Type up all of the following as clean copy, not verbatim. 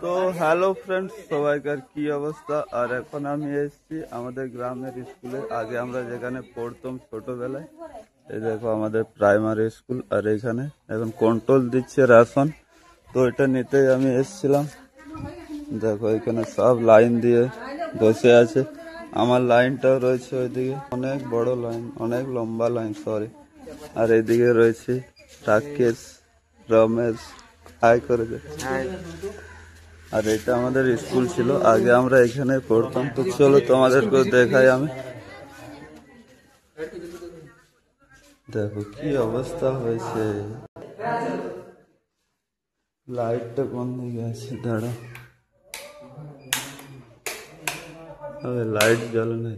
তো hello friends, সবাইকার কি অবস্থা? আর এখন আমি এসেছি আমাদের গ্রামের স্কুলে। আগে আমরা যেখানে পড়তাম ছোটবেলায়, এই দেখো আমাদের প্রাইমারি স্কুল। আর এখানে এখন কন্ট্রোল দিচ্ছে রেশন, তো এটা নিতেই আমি এসেছিলাম। দেখো এখানে সব লাইন দিয়ে বসে আছে, আমার লাইনটাও রয়েছে ওইদিকে, অনেক বড় লাইন, অনেক লম্বা লাইন সরি। আর এইদিকে রয়েছে রাকেশ, রমেশ, হাই করে দে। আর এটা আমাদের স্কুল ছিল, আগে আমরা এখানে পড়তাম। তো চলো তোমাদেরকে দেখাই আমি। দেখো কি অবস্থা হয়েছে, লাইটটা বন্ধ হয়ে গেছে, দাঁড়া লাইট জ্বলে না।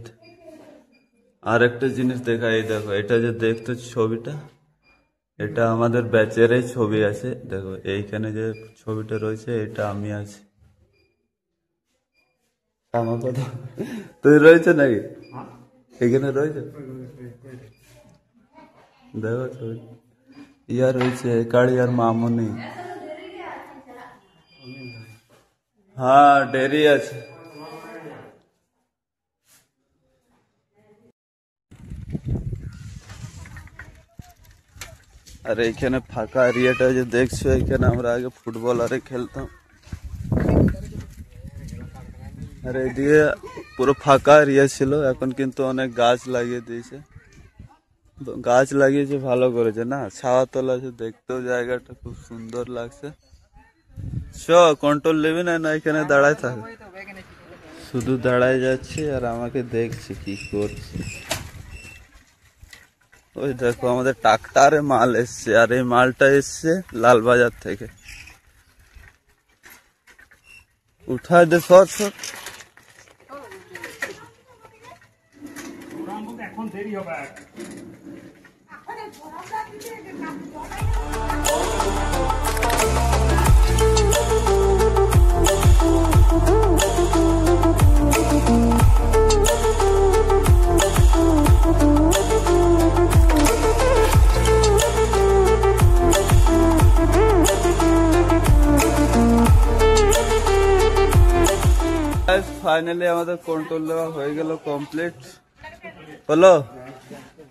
আর একটা জিনিস দেখাই, দেখো এটা যে দেখতো ছবিটা, এটা আমাদের ব্যাচেরই ছবি আছে। দেখো এইখানে যে ছবিটা রয়েছে, এটা আমি আছি। আমার কথা তুই রয়েছে নাকি এখানে রয়েছে? দেখো ছবি ইয়া রয়েছে, কাড়ি আর মামনি। হ্যাঁ ডেরি আছে। আর এইখানে ফাঁকা এরিয়াটা যে দেখছো, এখানে আমরা আগে ফুটবল আরে খেলতাম। আর এইদিকে পুরো ফাঁকা এরিয়া ছিল, এখন কিন্তু অনেক গাছ লাগিয়ে দিয়েছে। গাছ লাগিয়েছে ভালো করেছে না, ছাওয়া তলা আছে, দেখতেও জায়গাটা খুব সুন্দর লাগছে। কন্ট্রোল নেবি না, এখানে দাঁড়ায় থাকে, শুধু দাঁড়ায় যাচ্ছে আর আমাকে দেখছে কি করছে। ওই দেখো আমাদের ট্রাক্টরে মাল এসছে, আর এই মালটা এসছে লালবাজার থেকে। উঠায় দে, সর সর। এখন দেরি হবে। ফাইনালি আমাদের কন্ট্রোল দেওয়া হয়ে গেল, কমপ্লিট হলো।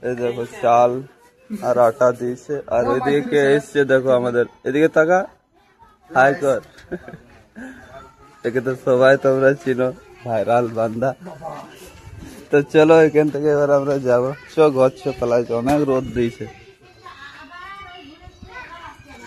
এই দেখো চাল আর আটা দিয়েছে, আর ওইদিকে কে এসছে দেখো আমাদের, এদিকে তাকা, হাই কর। একে তো সবাই তোমরা চিনো, ভাইরাল বান্দা। তো চলো এখান থেকে এবার আমরা যাবো। ঘর পালাইছে, অনেক রোদ দিয়েছে।